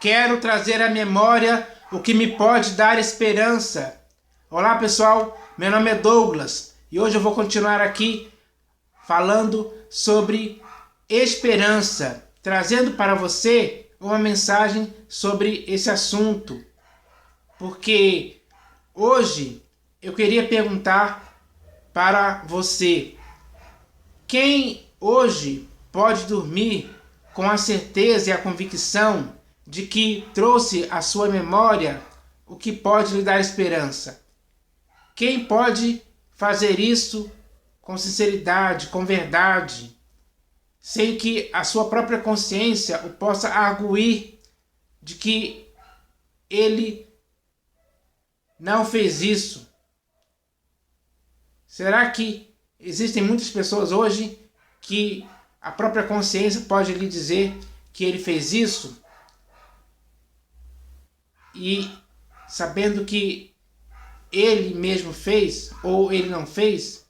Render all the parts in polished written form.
quero trazer à memória o que me pode dar esperança. Olá pessoal, meu nome é Douglas e hoje eu vou continuar aqui falando sobre esperança, trazendo para você uma mensagem sobre esse assunto. Porque hoje eu queria perguntar para você: quem hoje pode dormir com a certeza e a convicção de que trouxe à sua memória o que pode lhe dar esperança? Quem pode fazer isso com sinceridade, com verdade, sem que a sua própria consciência o possa arguir de que ele não fez isso? Será que existem muitas pessoas hoje que a própria consciência pode lhe dizer que ele fez isso? E sabendo que ele mesmo fez ou ele não fez?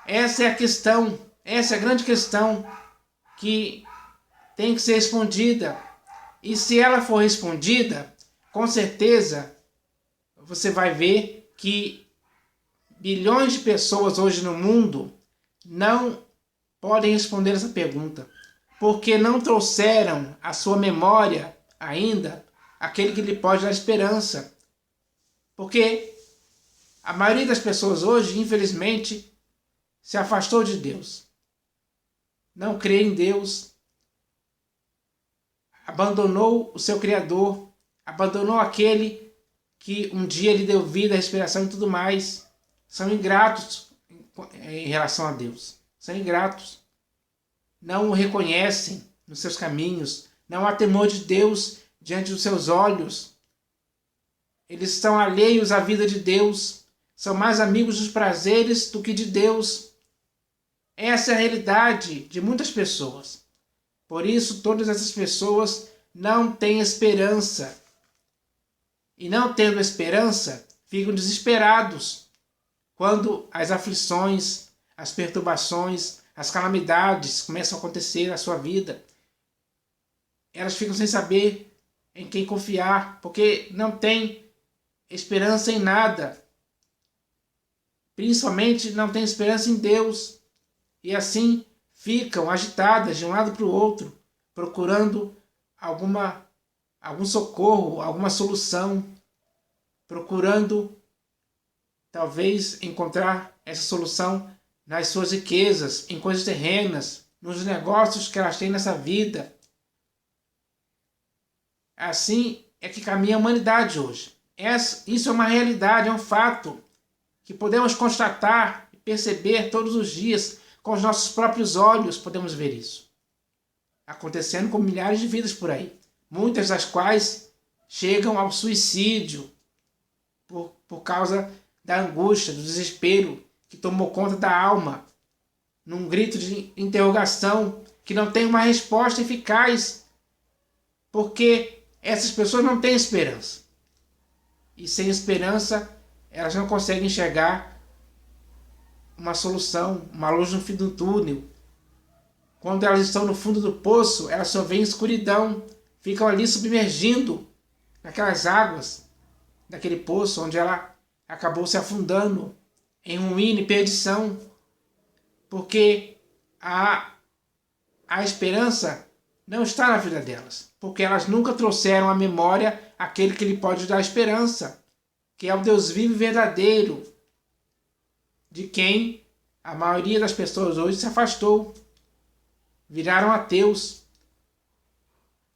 Essa é a questão, essa é a grande questão que tem que ser respondida. E se ela for respondida, com certeza você vai ver que bilhões de pessoas hoje no mundo não podem responder essa pergunta, porque não trouxeram à sua memória ainda aquele que lhe pode dar esperança. Porque a maioria das pessoas hoje, infelizmente, se afastou de Deus. Não crê em Deus, abandonou o seu Criador, abandonou aquele que um dia lhe deu vida, respiração e tudo mais. São ingratos em relação a Deus. São ingratos. Não o reconhecem nos seus caminhos. Não há temor de Deus diante dos seus olhos. Eles estão alheios à vida de Deus. São mais amigos dos prazeres do que de Deus. Essa é a realidade de muitas pessoas. Por isso, todas essas pessoas não têm esperança. E não tendo esperança, ficam desesperados quando as aflições, as perturbações, as calamidades começam a acontecer na sua vida. Elas ficam sem saber em quem confiar, porque não tem esperança em nada. Principalmente não tem esperança em Deus. E assim ficam agitadas de um lado para o outro, procurando algum socorro, alguma solução, procurando talvez encontrar essa solução nas suas riquezas, em coisas terrenas, nos negócios que elas têm nessa vida. Assim é que caminha a humanidade hoje. Isso é uma realidade, é um fato que podemos constatar e perceber todos os dias. Com os nossos próprios olhos podemos ver isso acontecendo com milhares de vidas por aí. Muitas das quais chegam ao suicídio por causa da angústia, do desespero que tomou conta da alma, num grito de interrogação que não tem uma resposta eficaz, porque essas pessoas não têm esperança. E sem esperança, elas não conseguem enxergar uma solução, uma luz no fim do túnel. Quando elas estão no fundo do poço, elas só veem escuridão, ficam ali submergindo naquelas águas daquele poço onde ela acabou se afundando em ruína e perdição, porque a esperança não está na vida delas, porque elas nunca trouxeram à memória aquele que lhe pode dar esperança, que é o Deus vivo e verdadeiro, de quem a maioria das pessoas hoje se afastou, viraram ateus,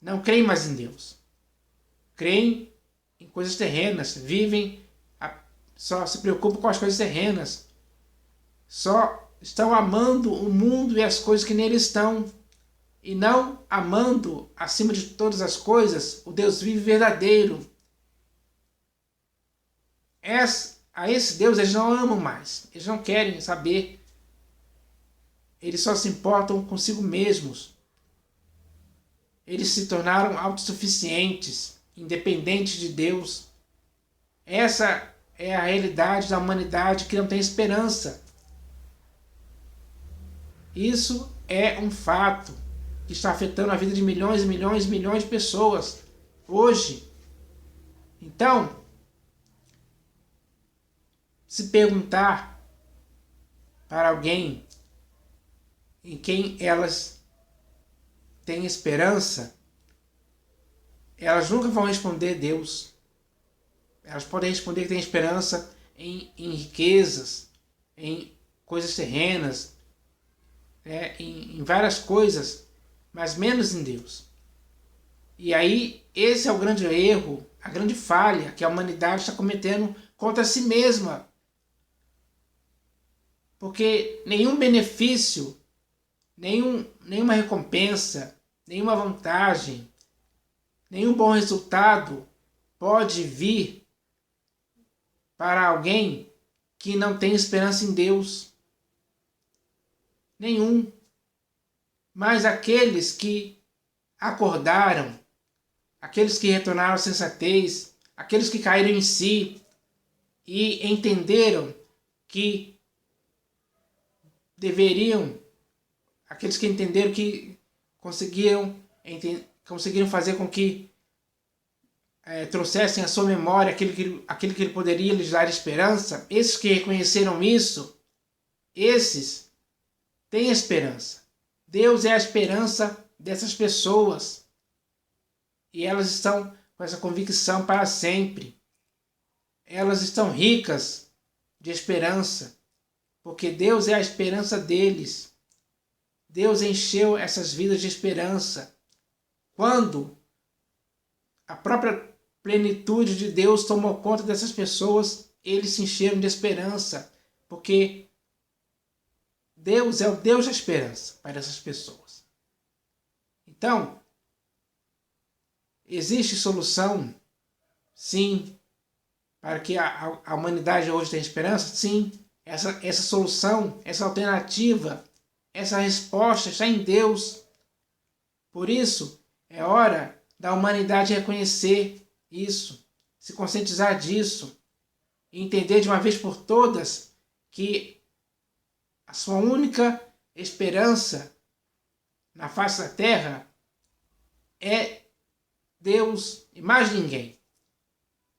não creem mais em Deus, creem em coisas terrenas, só se preocupam com as coisas terrenas, só estão amando o mundo e as coisas que nele estão, e não amando, acima de todas as coisas, o Deus vivo e verdadeiro. A esse Deus eles não amam mais, eles não querem saber, eles só se importam consigo mesmos. Eles se tornaram autossuficientes, independentes de Deus. Essa é a realidade da humanidade que não tem esperança. Isso é um fato que está afetando a vida de milhões e milhões e milhões de pessoas. hoje. Então, se perguntar para alguém em quem elas têm esperança, elas nunca vão responder Deus. Elas podem responder que têm esperança em riquezas, em coisas terrenas, em várias coisas, mas menos em Deus. E aí, esse é o grande erro, a grande falha que a humanidade está cometendo contra si mesma. Porque nenhum benefício, nenhuma recompensa, nenhuma vantagem, nenhum bom resultado pode vir para alguém que não tem esperança em Deus. Nenhum. Mas aqueles que acordaram, aqueles que retornaram à sensatez, aqueles que caíram em si e entenderam que deveriam, aqueles que entenderam que conseguiram fazer com que trouxessem à sua memória aquilo que ele poderia lhes dar esperança, esses que reconheceram isso, esses têm esperança. Deus é a esperança dessas pessoas. E elas estão com essa convicção para sempre. Elas estão ricas de esperança, porque Deus é a esperança deles. Deus encheu essas vidas de esperança. Quando a própria plenitude de Deus tomou conta dessas pessoas, eles se encheram de esperança, porque Deus é o Deus da esperança para essas pessoas. Então, existe solução? Sim. Para que a humanidade hoje tenha esperança? Sim. Essa solução, essa alternativa, essa resposta está em Deus. Por isso, é hora da humanidade reconhecer isso, se conscientizar disso, e entender de uma vez por todas que a sua única esperança na face da terra é Deus e mais ninguém.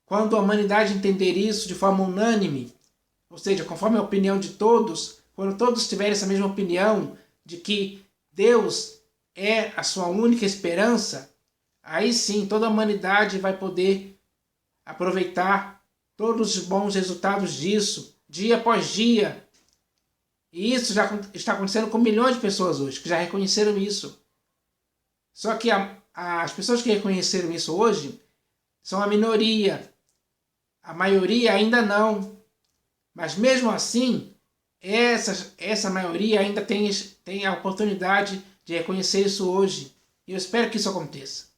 Quando a humanidade entender isso de forma unânime, ou seja, conforme a opinião de todos, quando todos tiverem essa mesma opinião de que Deus é a sua única esperança, aí sim toda a humanidade vai poder aproveitar todos os bons resultados disso, dia após dia. E isso já está acontecendo com milhões de pessoas hoje, que já reconheceram isso. Só que as pessoas que reconheceram isso hoje são a minoria. A maioria ainda não. Mas mesmo assim, essa maioria ainda tem a oportunidade de reconhecer isso hoje. E eu espero que isso aconteça.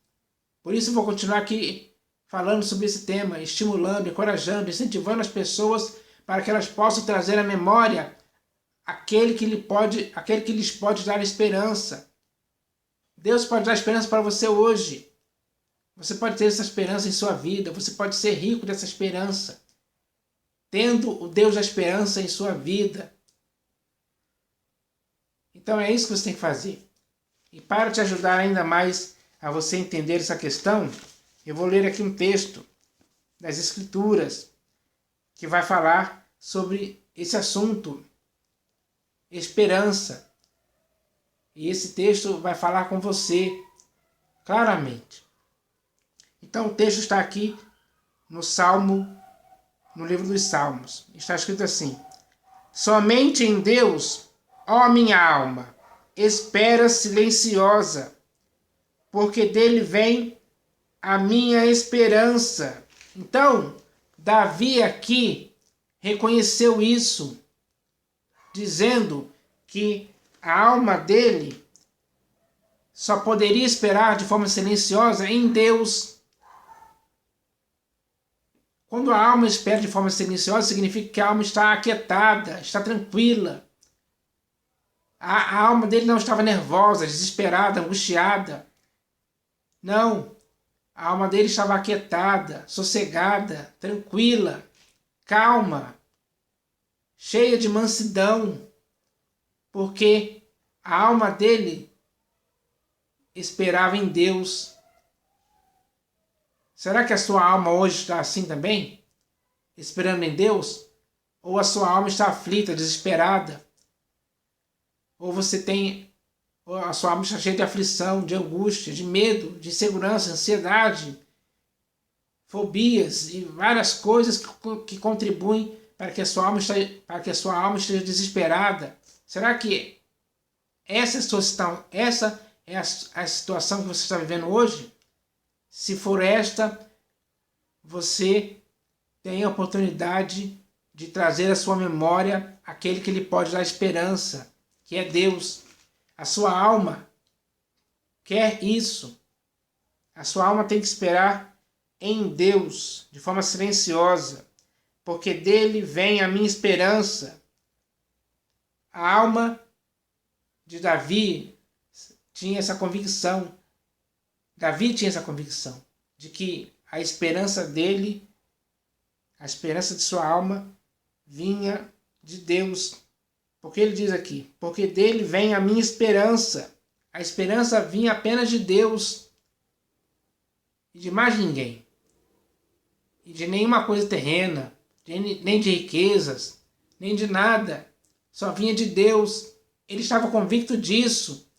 Por isso eu vou continuar aqui falando sobre esse tema, estimulando, encorajando, incentivando as pessoas para que elas possam trazer à memória aquele que lhes pode dar esperança. Deus pode dar esperança para você hoje. Você pode ter essa esperança em sua vida. Você pode ser rico dessa esperança, tendo o Deus da esperança em sua vida. Então é isso que você tem que fazer. E para te ajudar ainda mais a você entender essa questão, eu vou ler aqui um texto das Escrituras que vai falar sobre esse assunto, esperança. E esse texto vai falar com você claramente. Então o texto está aqui no livro dos Salmos. Está escrito assim: somente em Deus, ó minha alma, espera silenciosa, porque dele vem a minha esperança. Então, Davi aqui reconheceu isso, dizendo que a alma dele só poderia esperar de forma silenciosa em Deus. Quando a alma espera de forma silenciosa, significa que a alma está aquietada, está tranquila. A alma dele não estava nervosa, desesperada, angustiada. Não. A alma dele estava aquietada, sossegada, tranquila, calma, cheia de mansidão, porque a alma dele esperava em Deus. Será que a sua alma hoje está assim também? Esperando em Deus? Ou a sua alma está aflita, desesperada? Ou ou a sua alma está cheia de aflição, de angústia, de medo, de insegurança, ansiedade, fobias e várias coisas que contribuem para que a sua alma esteja desesperada? Será que essa é a situação que você está vivendo hoje? Se for esta, você tem a oportunidade de trazer à sua memória aquele que lhe pode dar esperança, que é Deus. A sua alma quer isso. A sua alma tem que esperar em Deus, de forma silenciosa, porque dele vem a minha esperança. A alma de Davi tinha essa convicção. Davi tinha essa convicção de que a esperança dele, a esperança de sua alma, vinha de Deus. Porque ele diz aqui, porque dele vem a minha esperança. A esperança vinha apenas de Deus e de mais ninguém. E de nenhuma coisa terrena, nem de riquezas, nem de nada. Só vinha de Deus. Ele estava convicto disso.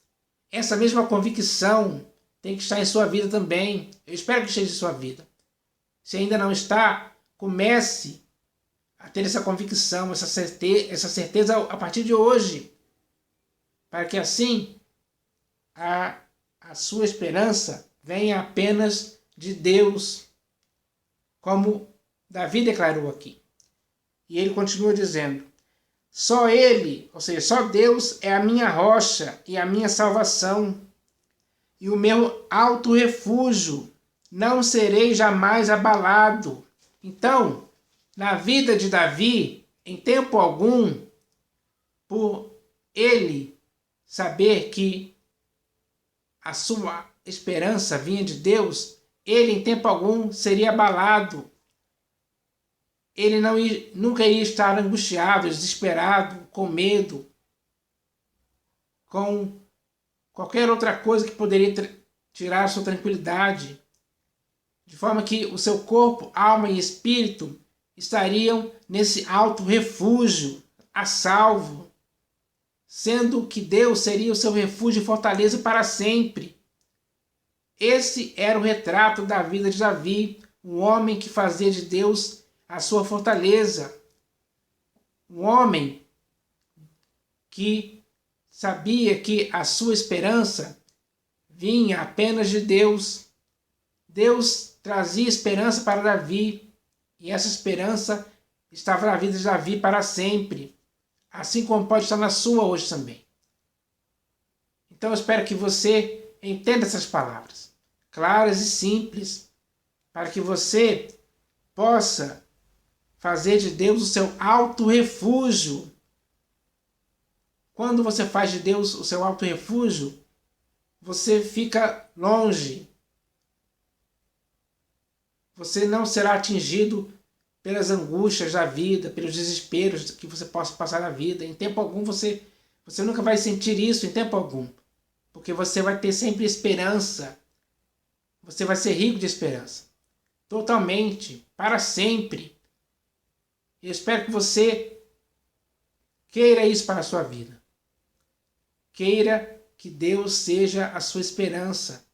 Essa mesma convicção tem que estar em sua vida também. Eu espero que esteja em sua vida. Se ainda não está, comece a ter essa convicção, essa certeza a partir de hoje. Para que assim a sua esperança venha apenas de Deus, como Davi declarou aqui. E ele continua dizendo, só ele, ou seja, só Deus é a minha rocha e a minha salvação e o meu alto refúgio, não serei jamais abalado. Então, na vida de Davi, em tempo algum, por ele saber que a sua esperança vinha de Deus, ele em tempo algum seria abalado. Ele nunca iria estar angustiado, desesperado, com medo, com qualquer outra coisa que poderia tirar a sua tranquilidade. De forma que o seu corpo, alma e espírito estariam nesse alto refúgio, a salvo, sendo que Deus seria o seu refúgio e fortaleza para sempre. Esse era o retrato da vida de Davi, um homem que fazia de Deus a sua fortaleza, um homem que sabia que a sua esperança vinha apenas de Deus. Deus trazia esperança para Davi, e essa esperança estava na vida de Davi para sempre, assim como pode estar na sua hoje também. Então eu espero que você entenda essas palavras, claras e simples, para que você possa fazer de Deus o seu alto refúgio. Quando você faz de Deus o seu alto refúgio, você fica longe. Você não será atingido pelas angústias da vida, pelos desesperos que você possa passar na vida. Em tempo algum você nunca vai sentir isso, em tempo algum. Porque você vai ter sempre esperança. Você vai ser rico de esperança. Totalmente, para sempre. Eu espero que você queira isso para a sua vida. Queira que Deus seja a sua esperança.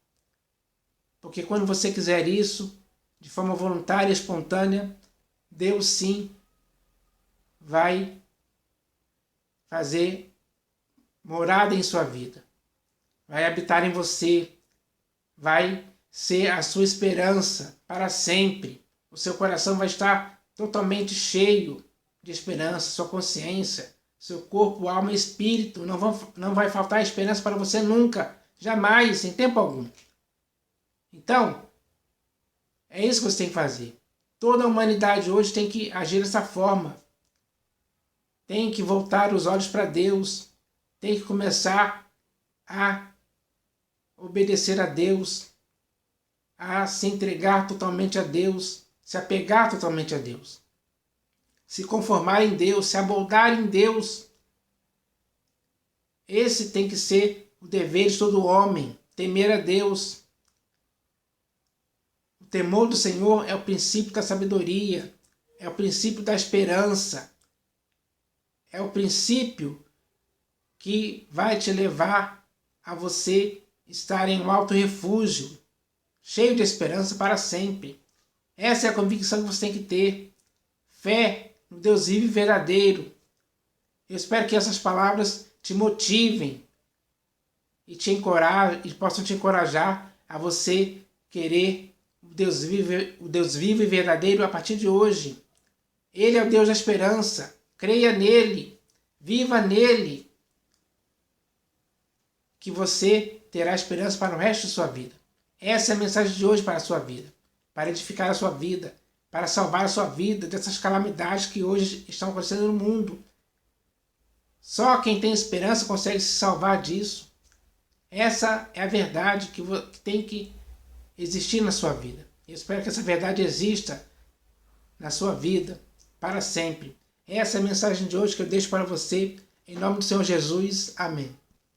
Porque quando você quiser isso, de forma voluntária e espontânea, Deus sim vai fazer morada em sua vida. Vai habitar em você. Vai ser a sua esperança para sempre. O seu coração vai estar totalmente cheio de esperança, sua consciência, seu corpo, alma e espírito. Não vai faltar esperança para você nunca, jamais, em tempo algum. Então, é isso que você tem que fazer. Toda a humanidade hoje tem que agir dessa forma. Tem que voltar os olhos para Deus. Tem que começar a obedecer a Deus, a se entregar totalmente a Deus, se apegar totalmente a Deus, se conformar em Deus, se amoldar em Deus. Esse tem que ser o dever de todo homem, temer a Deus. O temor do Senhor é o princípio da sabedoria, é o princípio da esperança, é o princípio que vai te levar a você estar em um alto refúgio, cheio de esperança para sempre. Essa é a convicção que você tem que ter. Fé no Deus vivo e verdadeiro. Eu espero que essas palavras te motivem e possam te encorajar a você querer o Deus vivo e verdadeiro a partir de hoje. Ele é o Deus da esperança. Creia nele. Viva nele. Que você terá esperança para o resto de sua vida. Essa é a mensagem de hoje para a sua vida. Para edificar a sua vida. Para salvar a sua vida dessas calamidades que hoje estão acontecendo no mundo. Só quem tem esperança consegue se salvar disso. Essa é a verdade que tem que existir na sua vida. Eu espero que essa verdade exista na sua vida para sempre. Essa é a mensagem de hoje que eu deixo para você. Em nome do Senhor Jesus. Amém.